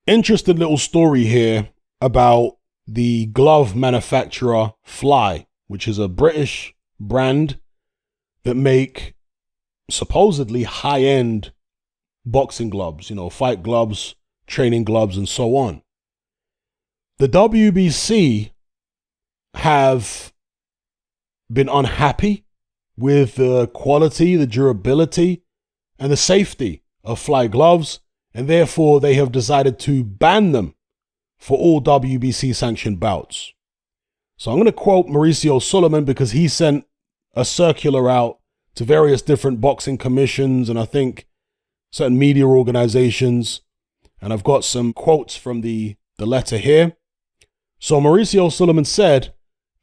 Interesting little story here about the glove manufacturer Fly, which is a British brand that make supposedly high-end boxing gloves, fight gloves, training gloves, and so on. The WBC have been unhappy with the quality, the durability, and the safety of Fly gloves, and therefore they have decided to ban them for all WBC sanctioned bouts. So I'm going to quote Mauricio Sulaiman because he sent a circular out to various different boxing commissions and I think certain media organizations. And I've got some quotes from the letter here. So Mauricio Sulaiman said,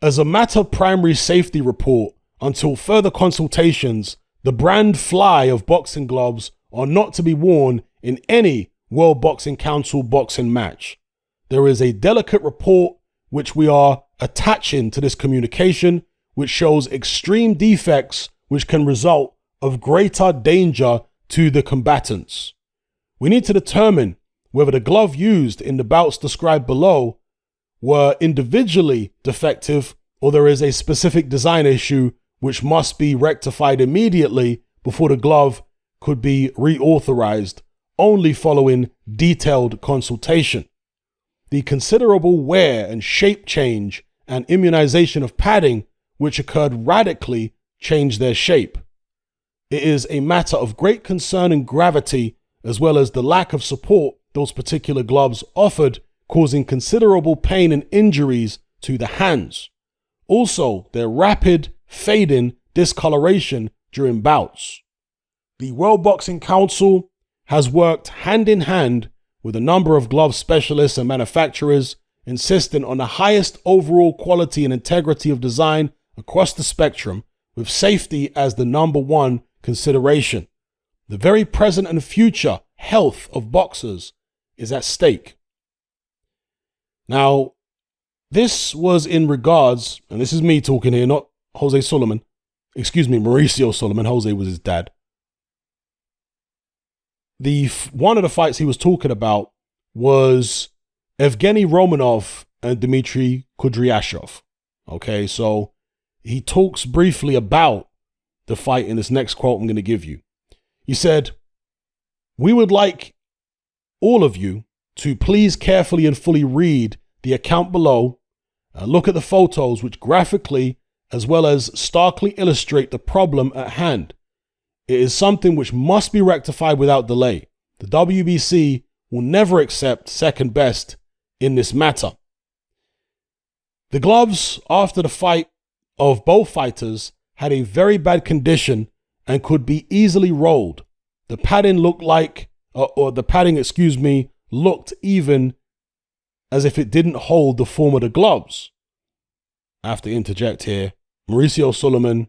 as a matter of primary safety report, until further consultations, the brand Fly of boxing gloves are not to be worn in any World Boxing Council boxing match. There is a delicate report which we are attaching to this communication, which shows extreme defects which can result of greater danger to the combatants. We need to determine whether the glove used in the bouts described below were individually defective or there is a specific design issue which must be rectified immediately before the glove could be reauthorized, only following detailed consultation. The considerable wear and shape change and immunization of padding which occurred radically changed their shape. It is a matter of great concern and gravity, as well as the lack of support those particular gloves offered, causing considerable pain and injuries to the hands. Also, their rapid fading discoloration during bouts. The World Boxing Council has worked hand in hand with a number of glove specialists and manufacturers, insisting on the highest overall quality and integrity of design across the spectrum, with safety as the number one consideration. The very present and future health of boxers is at stake. Now, this was in regards, and this is me talking here, not Jose Sulaiman. Excuse me, Mauricio Sulaiman. Jose was his dad. One of the fights he was talking about was Evgeny Romanov and Dmitry Kudryashov. Okay, so he talks briefly about the fight in this next quote I'm going to give you. He said, "We would like all of you to please carefully and fully read the account below, look at the photos which graphically as well as starkly illustrate the problem at hand. It is something which must be rectified without delay. The WBC will never accept second best in this matter." The gloves after the fight of both fighters had a very bad condition and could be easily rolled. The padding looked looked even as if it didn't hold the form of the gloves. I have to interject here. Mauricio Sulaiman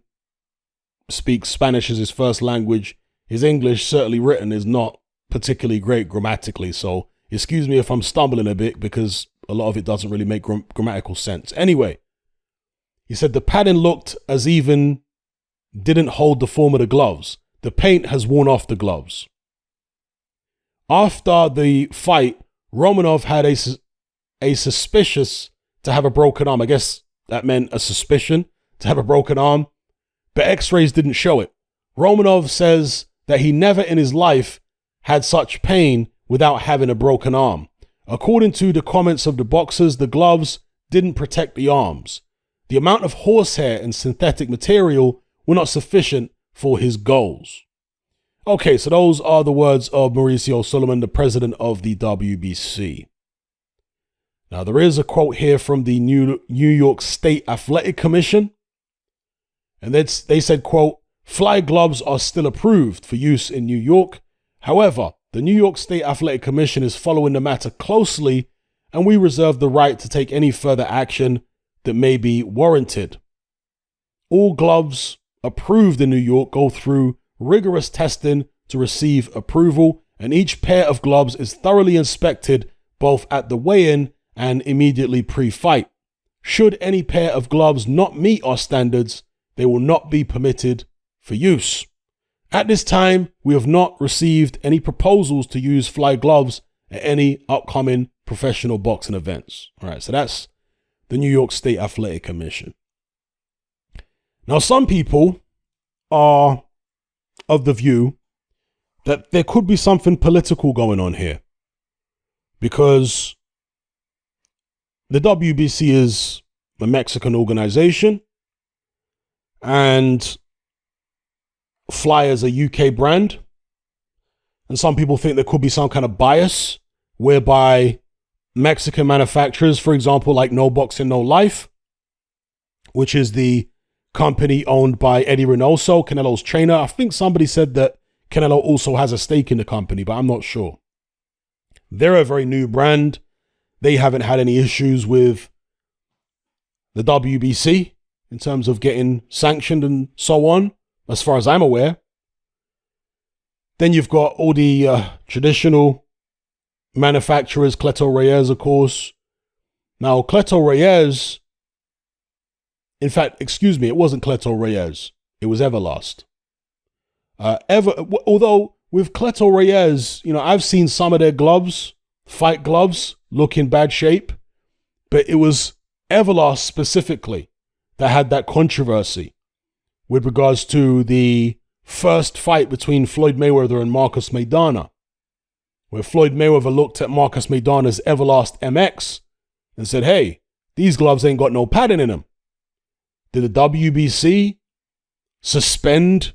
speaks Spanish as his first language. His English, certainly written, is not particularly great grammatically, so excuse me if I'm stumbling a bit because a lot of it doesn't really make grammatical sense. Anyway, he said the padding looked as even didn't hold the form of the gloves. The paint has worn off the gloves. After the fight, Romanov had a suspicious to have a broken arm. I guess that meant a suspicion to have a broken arm, but x-rays didn't show it. Romanov says that he never in his life had such pain without having a broken arm. According to the comments of the boxers, the gloves didn't protect the arms. The amount of horsehair and synthetic material were not sufficient for his goals. Okay, so those are the words of Mauricio Sulaiman, the president of the WBC. Now, there is a quote here from the New York State Athletic Commission. And they said, quote, "Fly gloves are still approved for use in New York. However, the New York State Athletic Commission is following the matter closely, and we reserve the right to take any further action that may be warranted. All gloves approved in New York go through rigorous testing to receive approval, and each pair of gloves is thoroughly inspected both at the weigh-in and immediately pre-fight. Should any pair of gloves not meet our standards, they will not be permitted for use. At this time, we have not received any proposals to use Fly gloves at any upcoming professional boxing events. All right, so that's the New York State Athletic Commission. Now, some people are of the view that there could be something political going on here, because the WBC is a Mexican organization and Fly is a UK brand. And some people think there could be some kind of bias whereby Mexican manufacturers, for example, like No Boxing, No Life, which is the company owned by Eddie Reynoso, Canelo's trainer. I think somebody said that Canelo also has a stake in the company, but I'm not sure. They're a very new brand. They haven't had any issues with the WBC in terms of getting sanctioned and so on, as far as I'm aware. Then you've got all the traditional manufacturers, Cleto Reyes, of course. Now, Cleto Reyes, in fact, excuse me, it wasn't Cleto Reyes. It was Everlast. Although with Cleto Reyes, I've seen some of their gloves, fight gloves, look in bad shape, but it was Everlast specifically that had that controversy with regards to the first fight between Floyd Mayweather and Marcus Maidana, where Floyd Mayweather looked at Marcus Maidana's Everlast MX and said, hey, these gloves ain't got no padding in them. Did the WBC suspend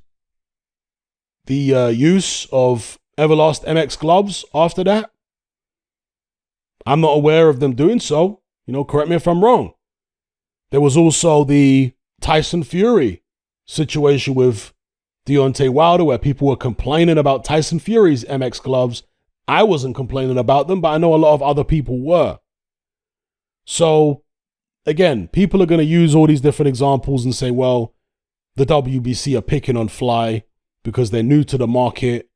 the use of Everlast MX gloves after that? I'm not aware of them doing so. Correct me if I'm wrong. There was also the Tyson Fury situation with Deontay Wilder, where people were complaining about Tyson Fury's MX gloves. I wasn't complaining about them, but I know a lot of other people were. So, again, people are going to use all these different examples and say, well, the WBC are picking on Fly because they're new to the market.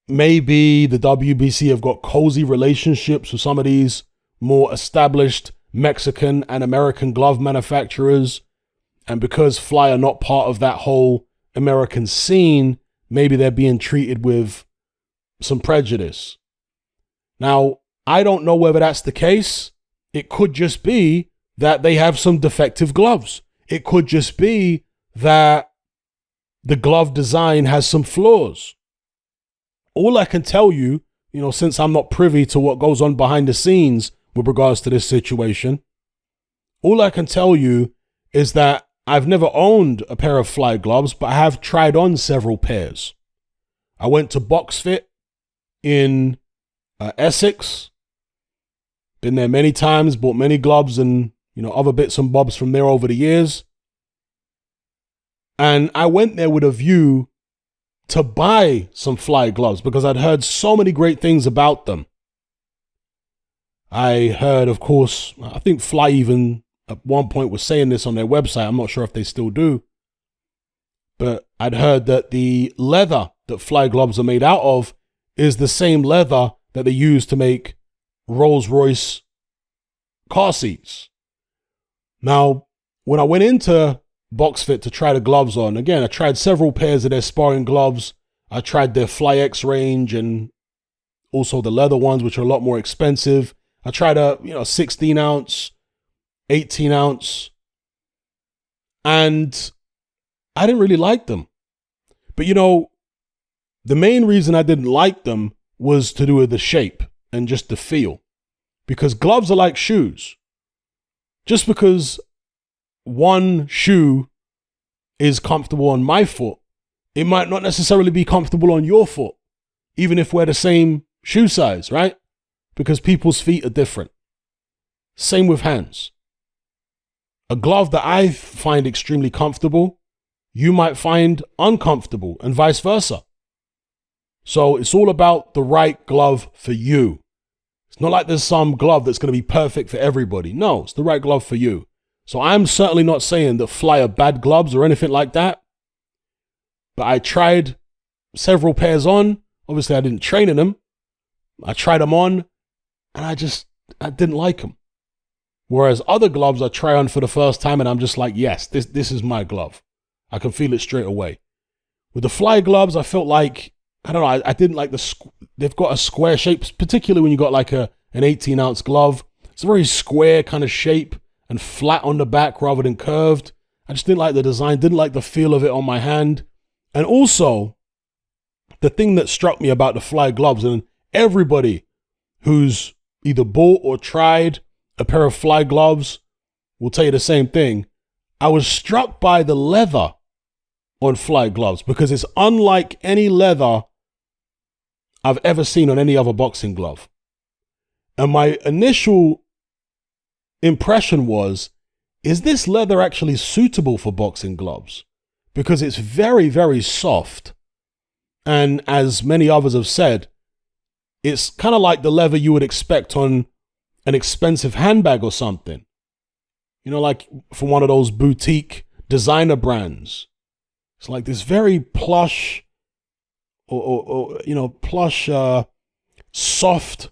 Maybe the WBC have got cozy relationships with some of these more established Mexican and American glove manufacturers. And because Fly are not part of that whole American scene, maybe they're being treated with some prejudice. Now, I don't know whether that's the case. It could just be that they have some defective gloves. It could just be that the glove design has some flaws. All I can tell you, since I'm not privy to what goes on behind the scenes with regards to this situation, all I can tell you is that I've never owned a pair of Fly gloves, but I have tried on several pairs. I went to BoxFit in Essex. Been there many times, bought many gloves and, other bits and bobs from there over the years. And I went there with a view to buy some Fly gloves because I'd heard so many great things about them. I heard, of course, I think Fly even at one point was saying this on their website. I'm not sure if they still do. But I'd heard that the leather that Fly gloves are made out of is the same leather that they use to make Rolls-Royce car seats. Now, when I went into BoxFit to try the gloves on, again, I tried several pairs of their sparring gloves. I tried their Fly X range and also the leather ones, which are a lot more expensive. I tried a 16 ounce, 18 ounce, and I didn't really like them. But the main reason I didn't like them was to do with the shape and just the feel. Because gloves are like shoes. Just because one shoe is comfortable on my foot, it might not necessarily be comfortable on your foot, even if we're the same shoe size, right? Because people's feet are different. Same with hands. A glove that I find extremely comfortable, you might find uncomfortable, and vice versa. So it's all about the right glove for you. It's not like there's some glove that's going to be perfect for everybody. No, it's the right glove for you. So I'm certainly not saying that Fly are bad gloves or anything like that. But I tried several pairs on. Obviously, I didn't train in them. I tried them on, and I didn't like them. Whereas other gloves I try on for the first time, and I'm just like, yes, this is my glove. I can feel it straight away. With the Fly gloves, I felt like I don't know. I didn't like they've got a square shape, particularly when you got like an 18-ounce glove. It's a very square kind of shape and flat on the back rather than curved. I just didn't like the design, didn't like the feel of it on my hand. And also, the thing that struck me about the Fly gloves, and everybody who's either bought or tried a pair of Fly gloves will tell you the same thing. I was struck by the leather on Fly gloves because it's unlike any leather I've ever seen on any other boxing glove. And my initial impression was, is this leather actually suitable for boxing gloves? Because it's very, very soft. And as many others have said, it's kind of like the leather you would expect on an expensive handbag or something. You know, like from one of those boutique designer brands. It's like this very plush plush, soft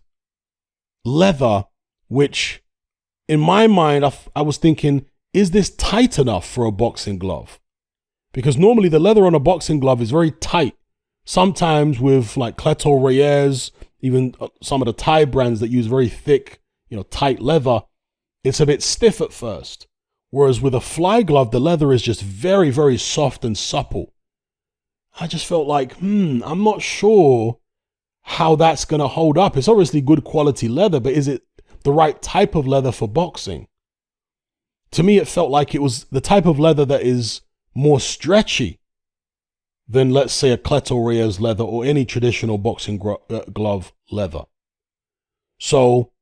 leather, which in my mind, I was thinking, is this tight enough for a boxing glove? Because normally the leather on a boxing glove is very tight. Sometimes with like Cleto Reyes, even some of the Thai brands that use very thick, tight leather, it's a bit stiff at first. Whereas with a Fly glove, the leather is just very, very soft and supple. I just felt like, I'm not sure how that's going to hold up. It's obviously good quality leather, but is it the right type of leather for boxing? To me, it felt like it was the type of leather that is more stretchy than, let's say, a Cleto Reyes leather or any traditional boxing glove leather. So,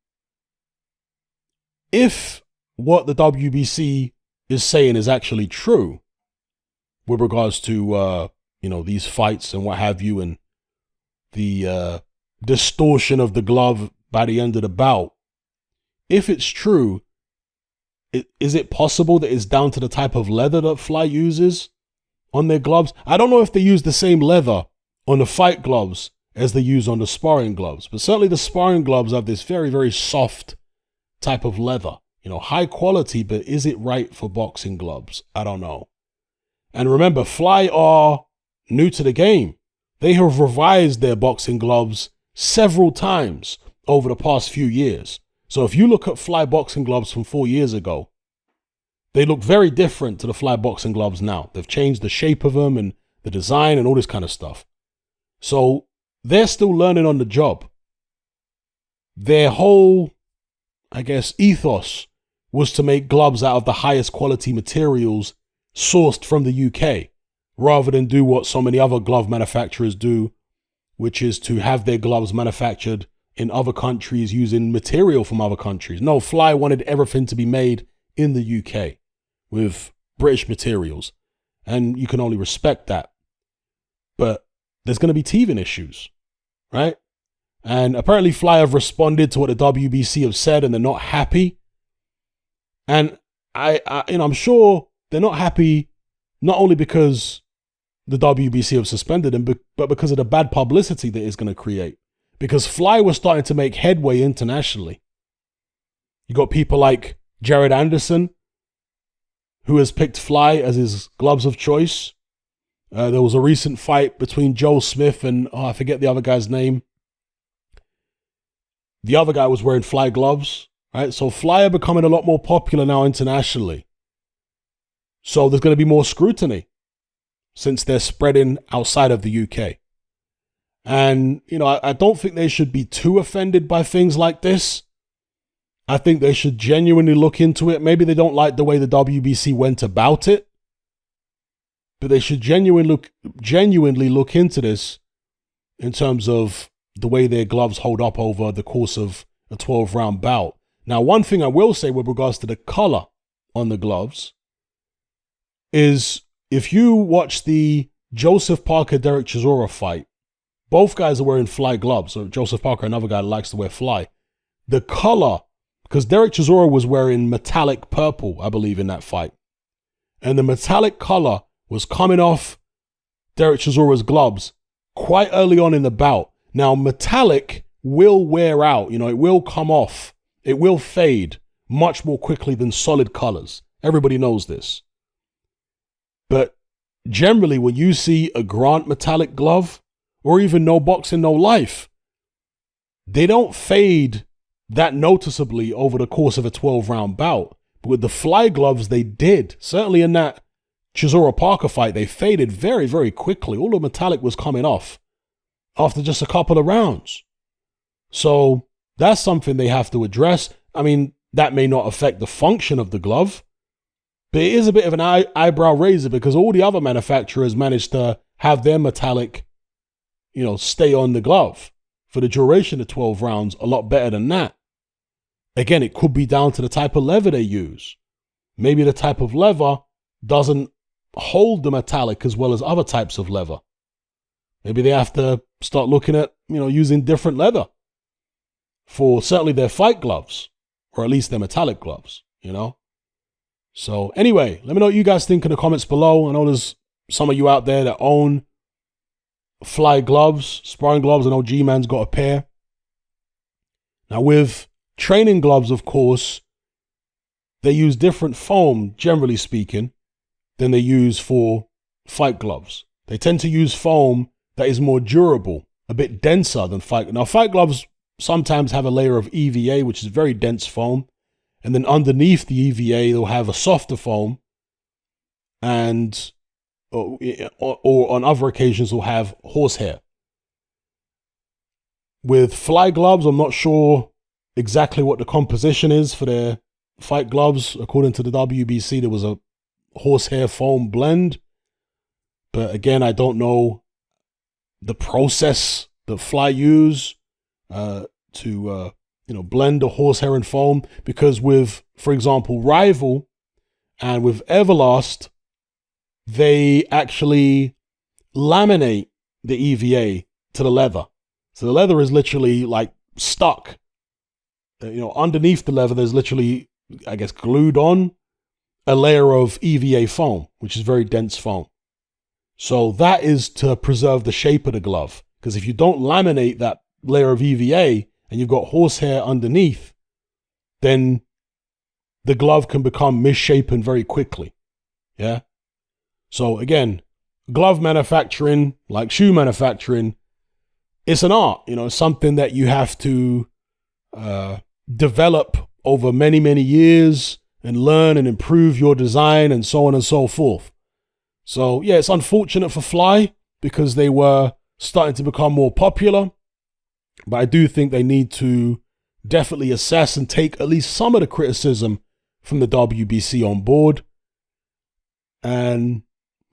if what the WBC is saying is actually true with regards to, these fights and what have you, and the distortion of the glove by the end of the bout, if it's true, is it possible that it's down to the type of leather that Fly uses on their gloves? I don't know if they use the same leather on the fight gloves as they use on the sparring gloves, but certainly the sparring gloves have this very, very soft type of leather. High quality, but is it right for boxing gloves? I don't know. And remember, Fly are new to the game. They have revised their boxing gloves several times over the past few years. So if you look at Fly boxing gloves from 4 years ago, they look very different to the Fly boxing gloves now. They've changed the shape of them and the design and all this kind of stuff. So they're still learning on the job. Their whole, ethos was to make gloves out of the highest quality materials sourced from the UK, rather than do what so many other glove manufacturers do, which is to have their gloves manufactured in other countries using material from other countries. No, Fly wanted everything to be made in the UK with British materials, and you can only respect that. But there's going to be teething issues, right? And apparently Fly have responded to what the WBC have said, and they're not happy. And I'm sure they're not happy not only because the WBC have suspended him, but because of the bad publicity that it's going to create. Because Fly was starting to make headway internationally. You got people like Jared Anderson, who has picked Fly as his gloves of choice. There was a recent fight between Joe Smith and, I forget the other guy's name. The other guy was wearing Fly gloves, right? So Fly are becoming a lot more popular now internationally. So there's going to be more scrutiny since they're spreading outside of the UK. And, I don't think they should be too offended by things like this. I think they should genuinely look into it. Maybe they don't like the way the WBC went about it, but they should genuinely look into this in terms of the way their gloves hold up over the course of a 12-round bout. Now, one thing I will say with regards to the color on the gloves is, if you watch the Joseph Parker-Derek Chisora fight, both guys are wearing Fly gloves. So Joseph Parker, another guy that likes to wear Fly. The color, because Derek Chisora was wearing metallic purple, I believe, in that fight. And the metallic color was coming off Derek Chisora's gloves quite early on in the bout. Now, metallic will wear out. It will come off. It will fade much more quickly than solid colors. Everybody knows this. But generally, when you see a Grant metallic glove or even No Boxing, No Life, they don't fade that noticeably over the course of a 12-round bout. But with the Fly gloves, they did. Certainly in that Chisora Parker fight, they faded very, very quickly. All the metallic was coming off after just a couple of rounds. So that's something they have to address. I mean, that may not affect the function of the glove, but it is a bit of an eyebrow raiser because all the other manufacturers managed to have their metallic, stay on the glove for the duration of 12 rounds a lot better than that. Again, it could be down to the type of leather they use. Maybe the type of leather doesn't hold the metallic as well as other types of leather. Maybe they have to start looking at, using different leather for certainly their fight gloves, or at least their metallic gloves, So anyway, let me know what you guys think in the comments below. I know there's some of you out there that own Fly gloves, sparring gloves. I know G-Man's got a pair. Now with training gloves, of course, they use different foam, generally speaking, than they use for fight gloves. They tend to use foam that is more durable, a bit denser than fight. Now, fight gloves sometimes have a layer of EVA, which is very dense foam. And then underneath the EVA, they'll have a softer foam. And or on other occasions, they'll have horsehair. With Fly gloves, I'm not sure exactly what the composition is for their fight gloves. According to the WBC, there was a horsehair foam blend. But again, I don't know the process that Fly use to blend the horsehair and foam, because with, for example, Rival and with Everlast, they actually laminate the EVA to the leather. So the leather is literally like stuck. Underneath the leather, there's literally, I guess, glued on a layer of EVA foam, which is very dense foam. So that is to preserve the shape of the glove. Because if you don't laminate that layer of EVA and you've got horsehair underneath, then the glove can become misshapen very quickly. Yeah. So again, glove manufacturing, like shoe manufacturing, it's an art. It's something that you have to develop over many, many years and learn and improve your design and so on and so forth. So yeah, it's unfortunate for Fly because they were starting to become more popular, but I do think they need to definitely assess and take at least some of the criticism from the WBC on board. And,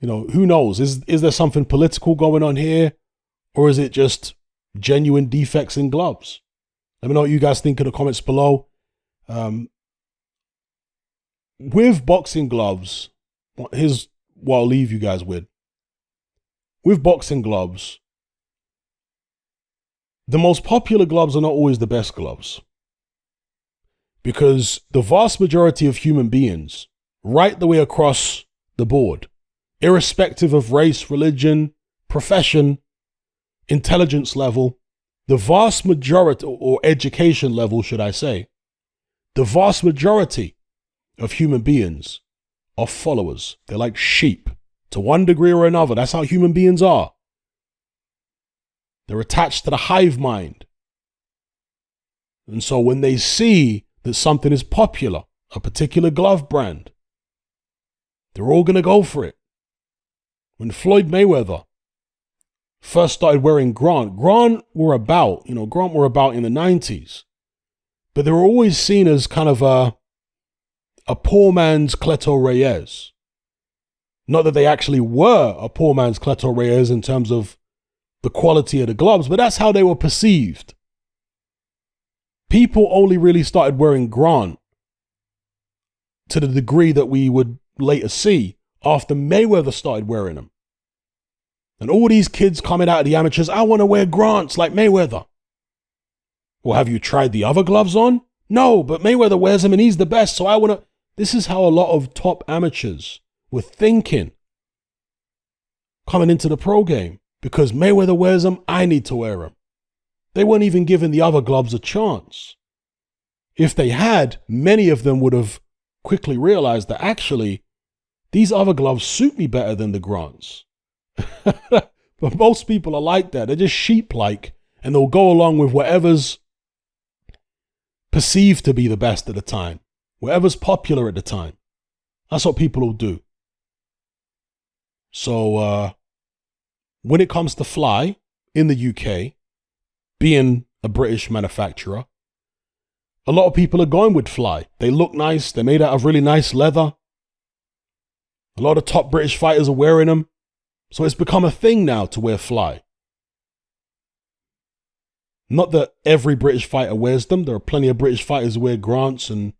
who knows? Is there something political going on here, or is it just genuine defects in gloves? Let me know what you guys think in the comments below. With boxing gloves, here's what I'll leave you guys with. With boxing gloves, the most popular gloves are not always the best gloves, because the vast majority of human beings, right the way across the board, irrespective of race, religion, profession, intelligence level, the vast majority, or education level, should I say, the vast majority of human beings are followers. They're like sheep to one degree or another. That's how human beings are. They're attached to the hive mind. And so when they see that something is popular, a particular glove brand, they're all going to go for it. When Floyd Mayweather first started wearing Grant were about in the 90s, but they were always seen as kind of a poor man's Cleto Reyes. Not that they actually were a poor man's Cleto Reyes in terms of the quality of the gloves, but that's how they were perceived. People only really started wearing Grant to the degree that we would later see after Mayweather started wearing them. And all these kids coming out of the amateurs, I want to wear Grants like Mayweather. Well, have you tried the other gloves on? No, but Mayweather wears them and he's the best, so I want to. This is how a lot of top amateurs were thinking coming into the pro game. Because Mayweather wears them, I need to wear them. They weren't even giving the other gloves a chance. If they had, many of them would have quickly realized that actually, these other gloves suit me better than the Grants. But most people are like that. They're just sheep-like, and they'll go along with whatever's perceived to be the best at the time, whatever's popular at the time. That's what people will do. So when it comes to Fly in the UK, being a British manufacturer, a lot of people are going with Fly. They look nice. They're made out of really nice leather. A lot of top British fighters are wearing them. So it's become a thing now to wear Fly. Not that every British fighter wears them. There are plenty of British fighters who wear Grants and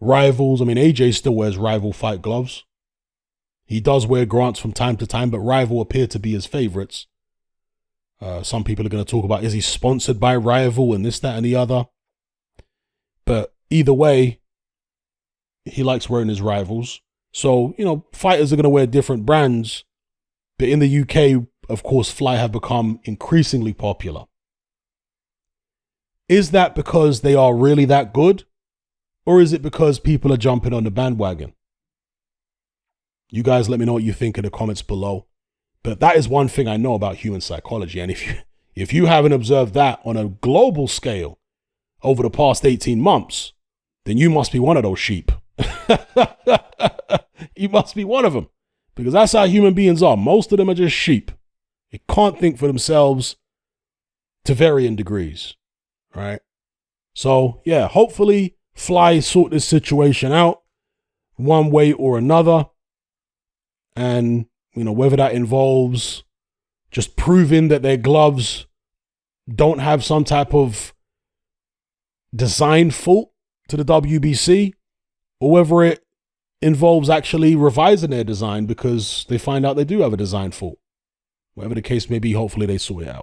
Rivals. I mean, AJ still wears Rival fight gloves. He does wear Grants from time to time, but Rival appear to be his favorites. Some people are going to talk about, is he sponsored by Rival and this, that, and the other? But either way, he likes wearing his Rivals. So, fighters are going to wear different brands. But in the UK, of course, Fly have become increasingly popular. Is that because they are really that good? Or is it because people are jumping on the bandwagon? You guys let me know what you think in the comments below. But that is one thing I know about human psychology. And if you haven't observed that on a global scale over the past 18 months, then you must be one of those sheep. You must be one of them. Because that's how human beings are. Most of them are just sheep. They can't think for themselves to varying degrees. Right? So, yeah, hopefully Fly sort this situation out one way or another. And, whether that involves just proving that their gloves don't have some type of design fault to the WBC, or whether it involves actually revising their design because they find out they do have a design fault. Whatever the case may be, hopefully they sort it out.